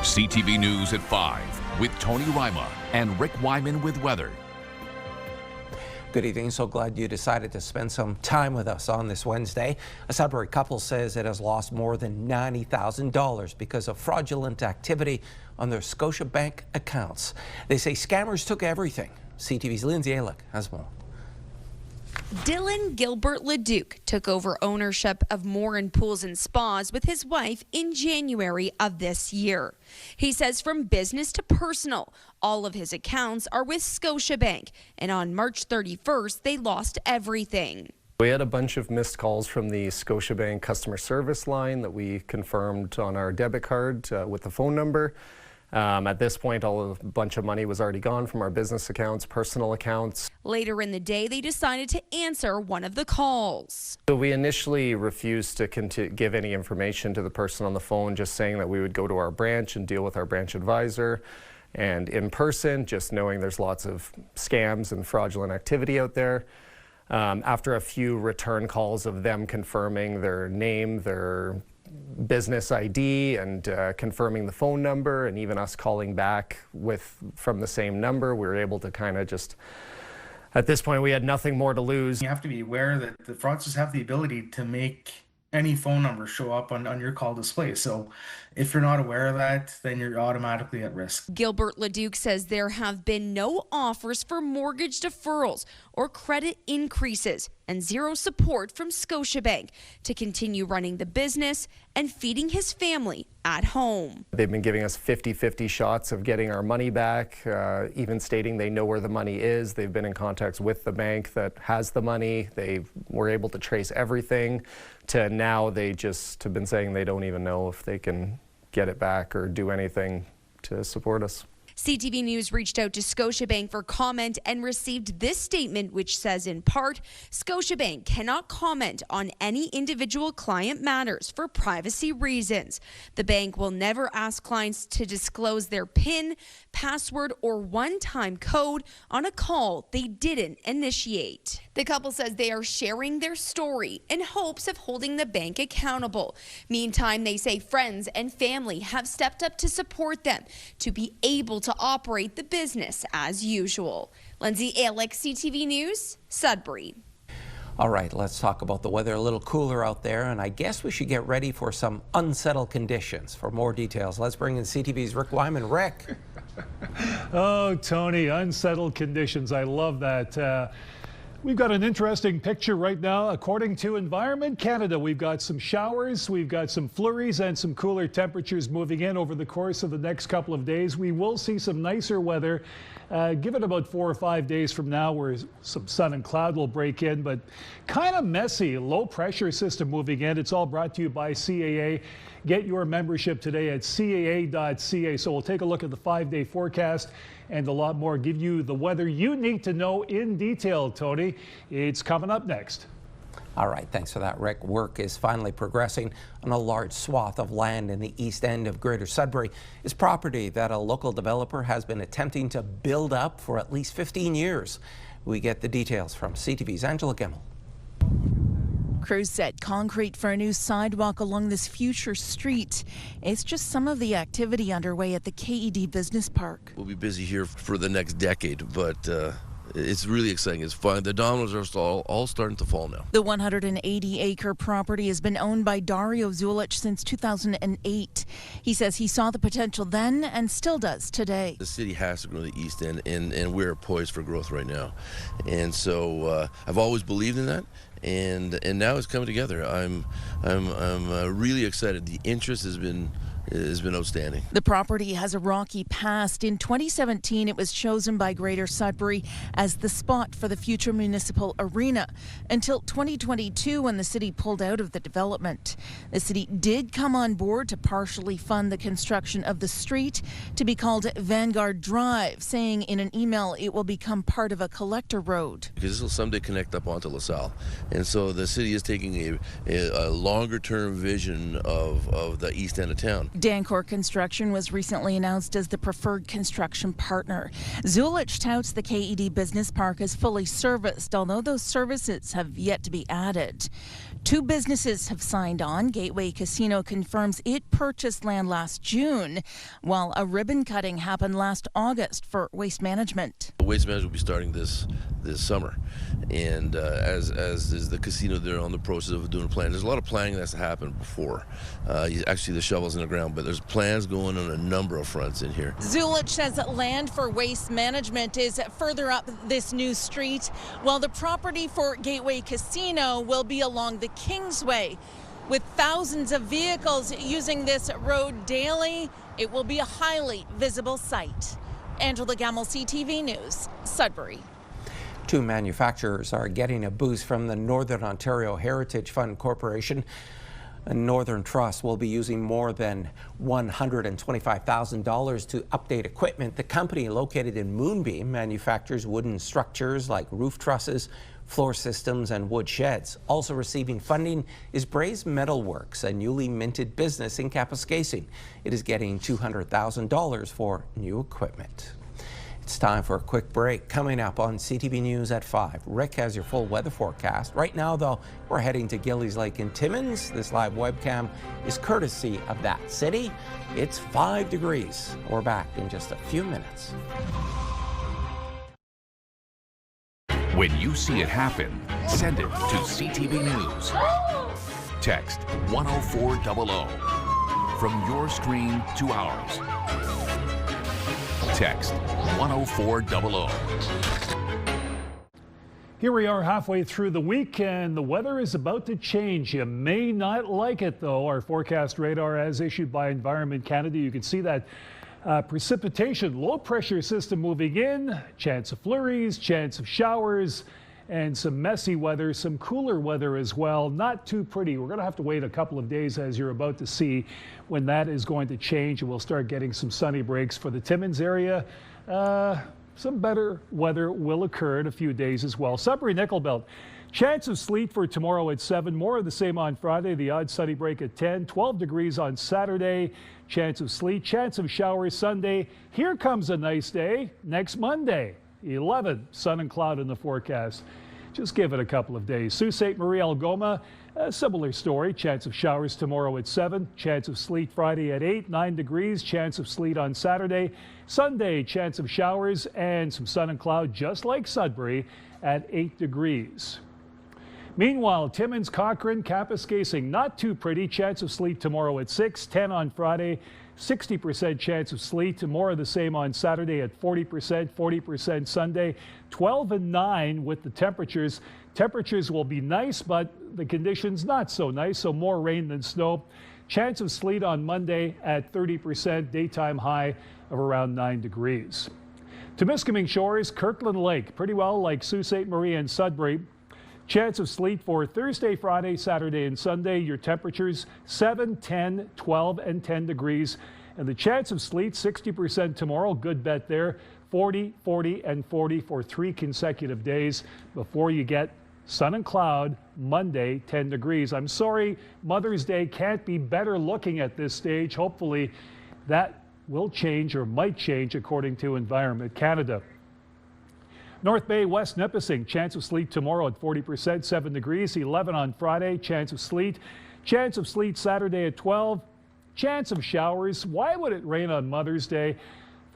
CTV News at 5 with Tony Ryma and Rick Wyman with weather. Good evening. So glad you decided to spend some time with us on this Wednesday. A Sudbury couple says it has lost more than $90,000 because of fraudulent activity on their Scotiabank accounts. They say scammers took everything. CTV's Lindsay Alick has more. Dylan Gilbert Leduc took over ownership of Morin Pools and Spas with his wife in January of this year. He says from business to personal, all of his accounts are with Scotiabank, and on March 31st, they lost everything. We had a bunch of missed calls from the Scotiabank customer service line that we confirmed on our debit card with the phone number. At this point, a bunch of money was already gone from our business accounts, personal accounts. Later in the day, they decided to answer one of the calls. So we initially refused to give any information to the person on the phone, just saying that we would go to our branch and deal with our branch advisor. And in person, just knowing there's lots of scams and fraudulent activity out there. After a few return calls of them confirming their name, their business ID, and confirming the phone number, and even us calling back from the same number, we were able to kind of just, at this point, we had nothing more to lose. You have to be aware that the fraudsters have the ability to make any phone number show up on your call display. So if you're not aware of that, then you're automatically at risk. Gilbert Leduc says there have been no offers for mortgage deferrals or credit increases and zero support from Scotiabank to continue running the business and feeding his family at home. They've been giving us 50-50 shots of getting our money back, even stating they know where the money is. They've been in contact with the bank that has the money. They were able to trace everything, to now they just have been saying they don't even know if they can get it back or do anything to support us. CTV News reached out to Scotiabank for comment and received this statement, which says in part, Scotiabank cannot comment on any individual client matters for privacy reasons. The bank will never ask clients to disclose their PIN, password, or one-time code on a call they didn't initiate. The couple says they are sharing their story in hopes of holding the bank accountable. Meantime, they say friends and family have stepped up to support them to be able to operate the business as usual. Lindsay Alick, CTV News, Sudbury. All right, let's talk about the weather. A little cooler out there, and I guess we should get ready for some unsettled conditions. For more details, let's bring in CTV's Rick Wyman. Rick. Oh, Tony, unsettled conditions. I love that. We've got an interesting picture right now. According to Environment Canada, we've got some showers, we've got some flurries, and some cooler temperatures moving in over the course of the next couple of days. We will see some nicer weather. Give it about 4 or 5 days from now where some sun and cloud will break in, but kind of messy. Low pressure system moving in. It's all brought to you by CAA. Get your membership today at caa.ca. So we'll take a look at the 5-day forecast and a lot more. Give you the weather you need to know in detail, Tony. It's coming up next. All right, thanks for that, Rick. Work is finally progressing on a large swath of land in the east end of Greater Sudbury. It's property that a local developer has been attempting to build up for at least 15 years. We get the details from CTV's Angela Gemmell. Crews set concrete for a new sidewalk along this future street. It's just some of the activity underway at the KED Business Park. We'll be busy here for the next decade, but it's really exciting. It's fun. The dominoes are all starting to fall now. The 180-acre property has been owned by Dario Zulich since 2008. He says he saw the potential then and still does today. The city has to grow the east end, and we're poised for growth right now. And so I've always believed in that. And now it's coming together. I'm really excited. The interest has been outstanding. The property has a rocky past. In 2017, it was chosen by Greater Sudbury as the spot for the future municipal arena until 2022 when the city pulled out of the development. The city did come on board to partially fund the construction of the street to be called Vanguard Drive, saying in an email it will become part of a collector road. Because this will someday connect up onto LaSalle. And so the city is taking a longer term vision of the east end of town. Dancor Construction was recently announced as the preferred construction partner. Zulich touts the KED Business Park as fully serviced, although those services have yet to be added. 2 businesses have signed on. Gateway Casino confirms it purchased land last June, while a ribbon cutting happened last August for Waste Management. Waste Management will be starting this summer, and as is the casino, they're on the process of doing a plan. There's a lot of planning that's happened before. Actually, the shovel's in the ground, but there's plans going on a number of fronts in here. Zulich says land for Waste Management is further up this new street, while the property for Gateway Casino will be along the Kingsway. With thousands of vehicles using this road daily, it will be a highly visible site. Angela Gamble, CTV News, Sudbury. 2 manufacturers are getting a boost from the Northern Ontario Heritage Fund Corporation. Northern Trust will be using more than $125,000 to update equipment. The company, located in Moonbeam, manufactures wooden structures like roof trusses, floor systems, and wood sheds. Also receiving funding is Braze Metalworks, a newly minted business in Kapuskasing. It is getting $200,000 for new equipment. It's time for a quick break. Coming up on CTV News at 5, Rick has your full weather forecast. Right now, though, we're heading to Gillies Lake in Timmins. This live webcam is courtesy of that city. It's 5 degrees. We're back in just a few minutes. When you see it happen, send it to CTV News. Text 10400 from your screen to ours. Text 10400. Here we are halfway through the week, and the weather is about to change. You may not like it, though. Our forecast radar, as issued by Environment Canada, you can see that precipitation, low pressure system moving in, chance of flurries, chance of showers, and some messy weather, some cooler weather as well. Not too pretty. We're going to have to wait a couple of days, as you're about to see, when that is going to change, and we'll start getting some sunny breaks for the Timmins area. Some better weather will occur in a few days as well. Sudbury Nickel Belt. Chance of sleet for tomorrow at 7. More of the same on Friday. The odd sunny break at 10. 12 degrees on Saturday. Chance of sleet. Chance of showers Sunday. Here comes a nice day next Monday. 11. Sun and cloud in the forecast. Just give it a couple of days. Sault Ste. Marie Algoma. A similar story. Chance of showers tomorrow at 7. Chance of sleet Friday at 8. 9 degrees. Chance of sleet on Saturday. Sunday, chance of showers and some sun and cloud, just like Sudbury, at 8 degrees. Meanwhile, Timmins, Cochrane, Kapuskasing, not too pretty. Chance of sleet tomorrow at 6. 10 on Friday. 60% chance of sleet. More of the same on Saturday at 40%. 40% Sunday. 12 and 9 with the temperatures. Temperatures will be nice, but the conditions not so nice, so more rain than snow. Chance of sleet on Monday at 30%. Daytime high of around 9 degrees. Temiskaming Shores, Kirkland Lake, pretty well like Sault Ste. Marie and Sudbury. Chance of sleet for Thursday, Friday, Saturday, and Sunday. Your temperatures 7, 10, 12, and 10 degrees. And the chance of sleet, 60% tomorrow. Good bet there. 40, 40, and 40 for 3 consecutive days before you get sun and cloud Monday, 10 degrees. I'm sorry, Mother's Day can't be better looking at this stage. Hopefully that will change or might change according to Environment Canada. North Bay, West Nipissing, chance of sleet tomorrow at 40%, 7 degrees, 11 on Friday, chance of sleet. Chance of sleet Saturday at 12, chance of showers. Why would it rain on Mother's Day?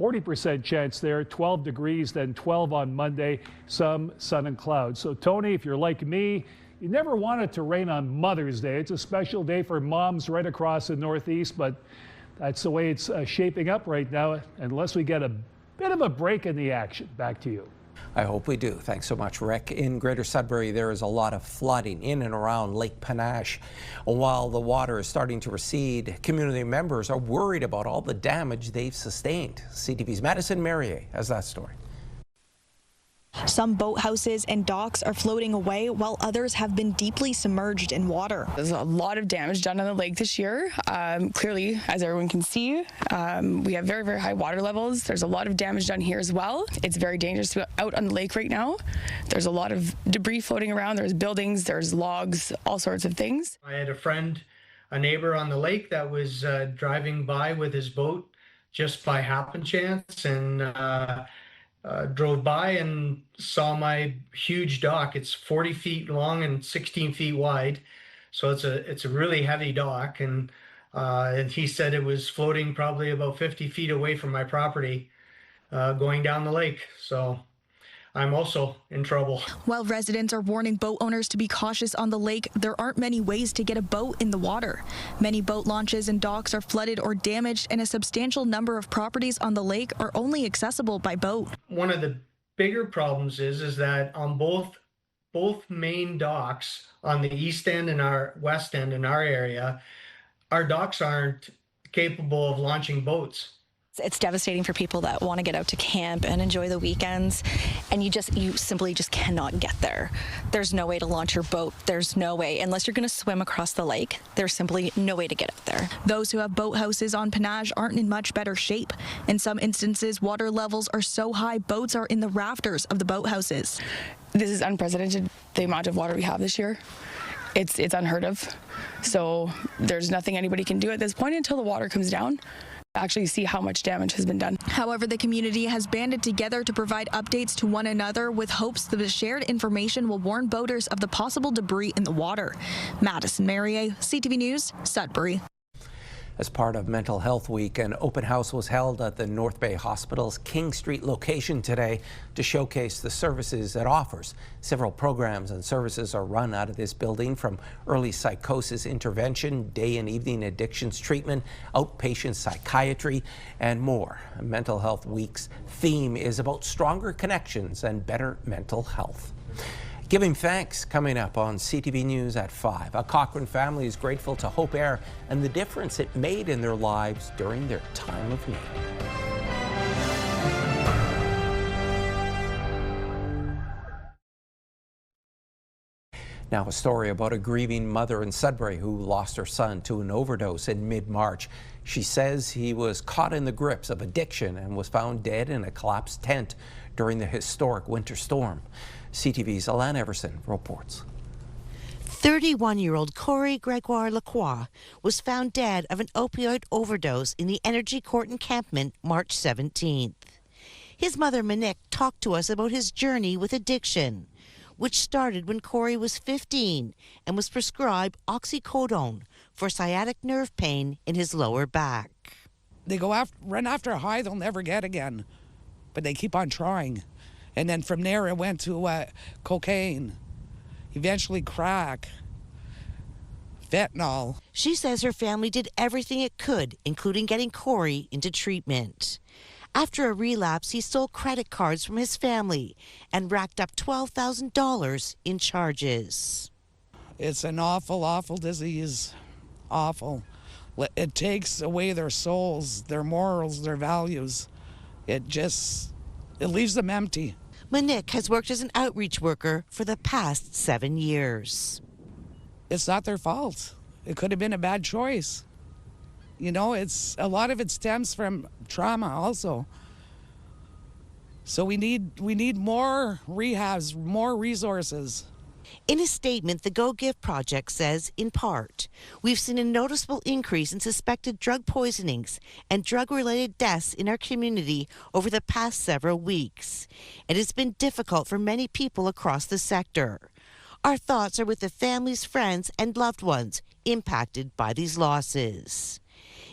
40% chance there, 12 degrees, then 12 on Monday, some sun and clouds. So Tony, if you're like me, you never want it to rain on Mother's Day. It's a special day for moms right across the Northeast, but that's the way it's shaping up right now, unless we get a bit of a break in the action. Back to you. I hope we do. Thanks so much, Rick. In Greater Sudbury, there is a lot of flooding in and around Lake Panache. While the water is starting to recede, community members are worried about all the damage they've sustained. CTV's Madison Merrier has that story. Some boathouses and docks are floating away while others have been deeply submerged in water. There's a lot of damage done on the lake this year. Clearly, as everyone can see, we have very, very high water levels. There's a lot of damage done here as well. It's very dangerous to be out on the lake right now. There's a lot of debris floating around. There's buildings, there's logs, all sorts of things. I had a friend a neighbor on the lake that was driving by with his boat just by happen chance, and drove by and saw my huge dock. It's 40 feet long and 16 feet wide, so it's a really heavy dock. And he said it was floating probably about 50 feet away from my property, going down the lake. So I'm also in trouble. While residents are warning boat owners to be cautious on the lake, there aren't many ways to get a boat in the water. Many boat launches and docks are flooded or damaged, and a substantial number of properties on the lake are only accessible by boat. One of the bigger problems is that on both main docks, on the east end and our west end in our area, our docks aren't capable of launching boats. It's devastating for people that want to get out to camp and enjoy the weekends, and you simply just cannot get there. There's no way to launch your boat. There's no way, unless you're going to swim across the lake, there's simply no way to get out there. Those who have boathouses on Penage aren't in much better shape. In some instances, water levels are so high, boats are in the rafters of the boathouses. This is unprecedented, the amount of water we have this year. It's unheard of. So there's nothing anybody can do at this point until the water comes down. Actually see how much damage has been done. However, the community has banded together to provide updates to one another with hopes that the shared information will warn boaters of the possible debris in the water. Madison Merrier, CTV News, Sudbury. As part of Mental Health Week, an open house was held at the North Bay Hospital's King Street location today to showcase the services it offers. Several programs and services are run out of this building, from early psychosis intervention, day and evening addictions treatment, outpatient psychiatry, and more. Mental Health Week's theme is about stronger connections and better mental health. Giving thanks coming up on CTV News at 5. A Cochrane family is grateful to Hope Air and the difference it made in their lives during their time of need. Now, a story about a grieving mother in Sudbury who lost her son to an overdose in mid-March. She says he was caught in the grips of addiction and was found dead in a collapsed tent during the historic winter storm. CTV's Alan Everson reports. 31-year-old Corey Gregoire Lacroix was found dead of an opioid overdose in the Energy Court encampment March 17th. His mother, Monique, talked to us about his journey with addiction, which started when Corey was 15 and was prescribed oxycodone for sciatic nerve pain in his lower back. They run after a high they'll never get again, but they keep on trying. And then from there it went to cocaine, eventually crack, fentanyl. She says her family did everything it could, including getting Corey into treatment. After a relapse, he stole credit cards from his family and racked up $12,000 in charges. It's an awful, awful disease. Awful. It takes away their souls, their morals, their values. It leaves them empty. Monique has worked as an outreach worker for the past 7 years. It's not their fault. It could have been a bad choice. You know, a lot of it stems from trauma also. So we need more rehabs, more resources. In a statement, the Go Give Project says, in part, we've seen a noticeable increase in suspected drug poisonings and drug-related deaths in our community over the past several weeks. It has been difficult for many people across the sector. Our thoughts are with the families, friends, and loved ones impacted by these losses.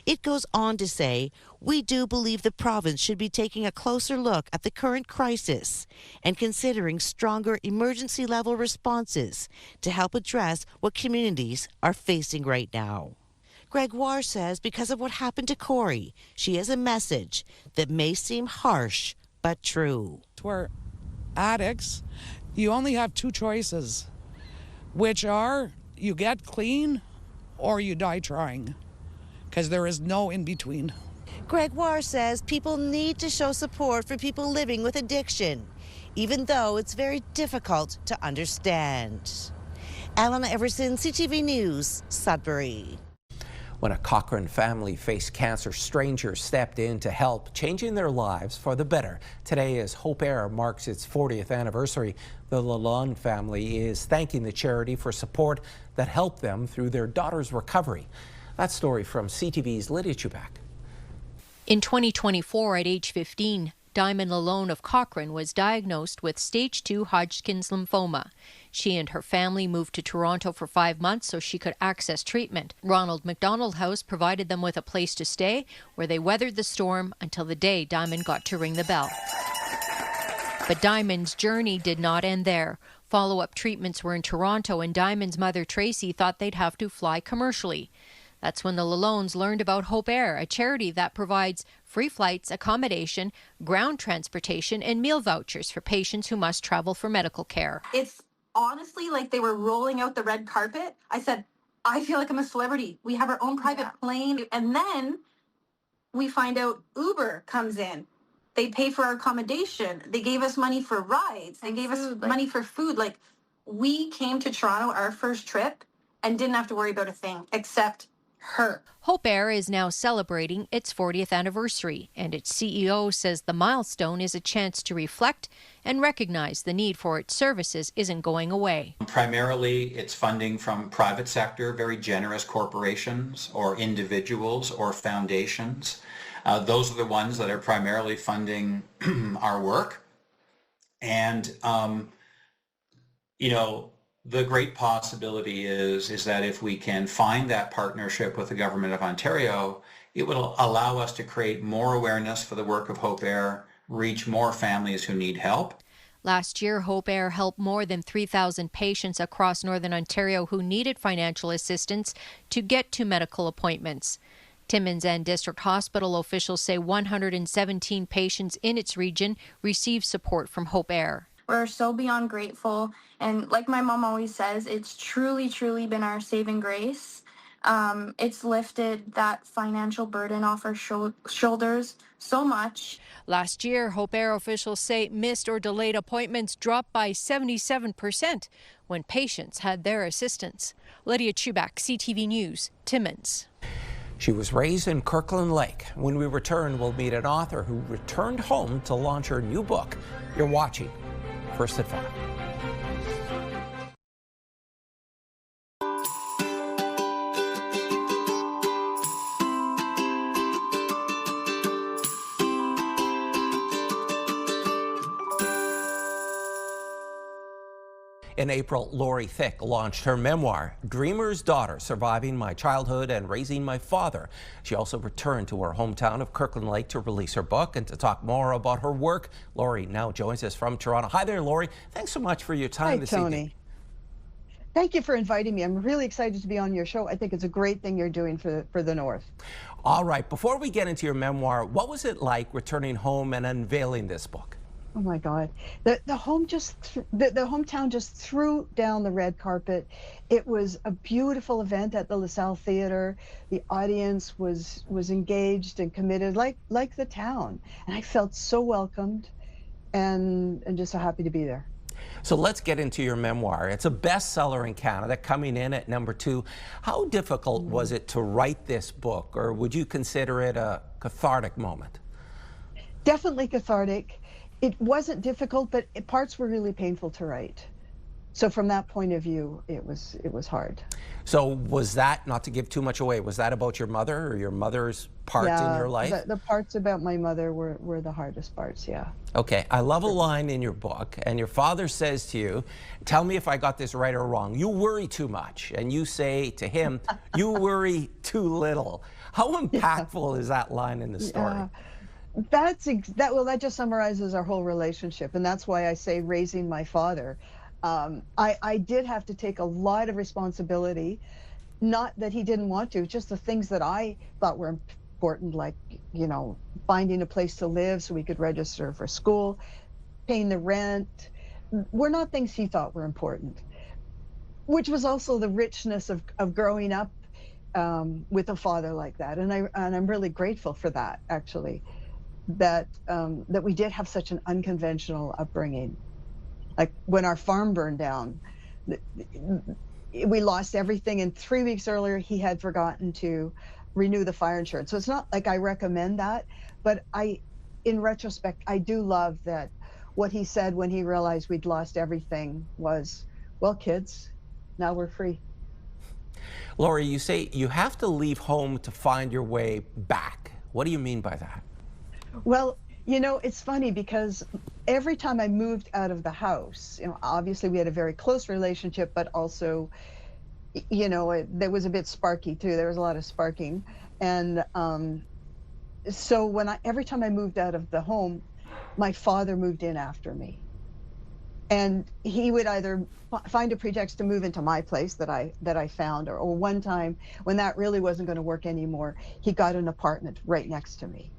It goes on to say, we do believe the province should be taking a closer look at the current crisis and considering stronger emergency-level responses to help address what communities are facing right now. Gregoire says because of what happened to Corey, she has a message that may seem harsh but true. For addicts, you only have two choices, which are you get clean or you die trying, because there is no in between. Gregoire says people need to show support for people living with addiction, even though it's very difficult to understand. Alana Everson, CTV News, Sudbury. When a Cochrane family faced cancer, strangers stepped in to help, changing their lives for the better. Today, as Hope Air marks its 40th anniversary, the Lalonde family is thanking the charity for support that helped them through their daughter's recovery. That story from CTV's Lydia Chubak. In 2024, at age 15, Diamond Lalonde of Cochrane was diagnosed with stage 2 Hodgkin's lymphoma. She and her family moved to Toronto for 5 months so she could access treatment. Ronald McDonald House provided them with a place to stay, where they weathered the storm until the day Diamond got to ring the bell. But Diamond's journey did not end there. Follow-up treatments were in Toronto, and Diamond's mother, Tracy, thought they'd have to fly commercially. That's when the Lalondes learned about Hope Air, a charity that provides free flights, accommodation, ground transportation, and meal vouchers for patients who must travel for medical care. It's honestly like they were rolling out the red carpet. I said, I feel like I'm a celebrity. We have our own private plane. And then we find out Uber comes in. They pay for our accommodation. They gave us money for rides. They gave us money for food. Like, we came to Toronto, our first trip, and didn't have to worry about a thing except her. Hope Air is now celebrating its 40th anniversary, and its CEO says the milestone is a chance to reflect and recognize the need for its services isn't going away. Primarily, it's funding from private sector, very generous corporations or individuals or foundations. Those are the ones that are primarily funding our work. And, the great possibility is that if we can find that partnership with the Government of Ontario, it will allow us to create more awareness for the work of Hope Air, reach more families who need help. Last year, Hope Air helped more than 3,000 patients across Northern Ontario who needed financial assistance to get to medical appointments. Timmins and District Hospital officials say 117 patients in its region received support from Hope Air. We're so beyond grateful. And like my mom always says, it's truly, truly been our saving grace. It's lifted that financial burden off our shoulders so much. Last year, Hope Air officials say missed or delayed appointments dropped by 77% when patients had their assistance. Lydia Chubak, CTV News, Timmins. She was raised in Kirkland Lake. When we return, we'll meet an author who returned home to launch her new book. You're watching First at 5. In April, Lori Thicke launched her memoir, Dreamer's Daughter, Surviving My Childhood and Raising My Father. She also returned to her hometown of Kirkland Lake to release her book. And to talk more about her work, Lori now joins us from Toronto. Hi there, Lori. Thanks so much for your time this evening. Tony. Thank you for inviting me. I'm really excited to be on your show. I think it's a great thing you're doing for the North. All right, before we get into your memoir, what was it like returning home and unveiling this book? Oh my God, the hometown just threw down the red carpet. It was a beautiful event at the LaSalle Theater. The audience was engaged and committed, like the town, and I felt so welcomed, and just so happy to be there. So let's get into your memoir. It's a bestseller in Canada, coming in at #2. How difficult was it to write this book, or would you consider it a cathartic moment? Definitely cathartic. It wasn't difficult, but parts were really painful to write. So from that point of view, it was hard. So was that, not to give too much away, was that about your mother or your mother's parts in your life? The parts about my mother were the hardest parts, yeah. Okay, I love a line in your book, and your father says to you, tell me if I got this right or wrong, you worry too much. And you say to him, you worry too little. How impactful is that line in the story? Yeah. That just summarizes our whole relationship, and that's why I say raising my father. I did have to take a lot of responsibility, not that he didn't want to, just the things that I thought were important, like, finding a place to live so we could register for school, paying the rent, were not things he thought were important, which was also the richness of growing up with a father like that. And I'm really grateful for that, actually. That we did have such an unconventional upbringing. Like when our farm burned down, we lost everything, and 3 weeks earlier he had forgotten to renew the fire insurance. So it's not like I recommend that, but in retrospect, I do love that what he said when he realized we'd lost everything was, well, kids, now we're free. Lori, you say you have to leave home to find your way back. What do you mean by that? Well, you know, it's funny because every time I moved out of the house, you know, obviously we had a very close relationship, but also, you know, there was a bit sparky too. There was a lot of sparking. And so every time I moved out of the home, my father moved in after me. And he would either find a pretext to move into my place that I found, or one time when that really wasn't going to work anymore, he got an apartment right next to me.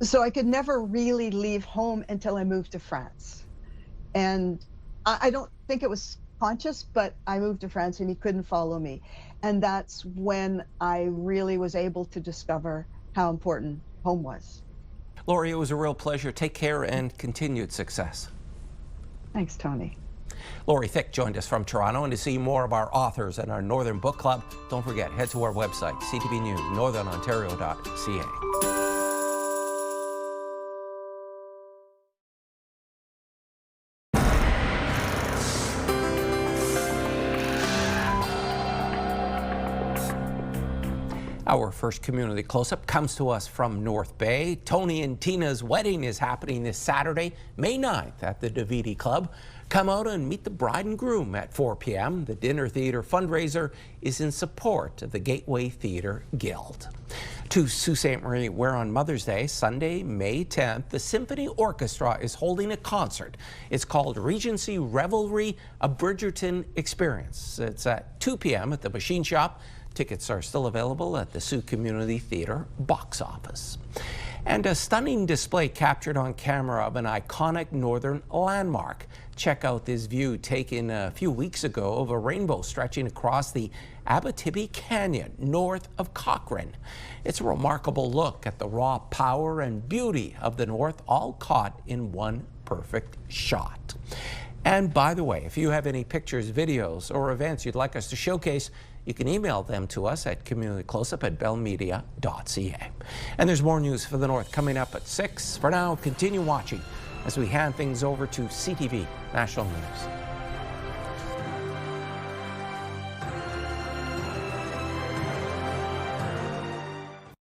So I could never really leave home until I moved to France. And I don't think it was conscious, but I moved to France and he couldn't follow me. And that's when I really was able to discover how important home was. Lori, it was a real pleasure. Take care and continued success. Thanks, Tony. Lori Thicke joined us from Toronto, and to see more of our authors and our Northern Book Club, don't forget, head to our website, CTV News Northern Ontario.ca. Our first community close-up comes to us from North Bay. Tony and Tina's wedding is happening this Saturday, May 9th at the Davidi Club. Come out and meet the bride and groom at 4 p.m. The dinner theater fundraiser is in support of the Gateway Theatre Guild. To Sault Ste. Marie, where on Mother's Day, Sunday, May 10th, the Symphony Orchestra is holding a concert. It's called Regency Revelry, a Bridgerton Experience. It's at 2 p.m. at the Machine Shop. Tickets are still available at the Sault Community Theatre box office. And a stunning display captured on camera of an iconic northern landmark. Check out this view taken a few weeks ago of a rainbow stretching across the Abitibi Canyon north of Cochrane. It's a remarkable look at the raw power and beauty of the north, all caught in one perfect shot. And by the way, if you have any pictures, videos, or events you'd like us to showcase, you can email them to us at communitycloseup@bellmedia.ca. And there's more news for the North coming up at 6. For now, continue watching as we hand things over to CTV National News.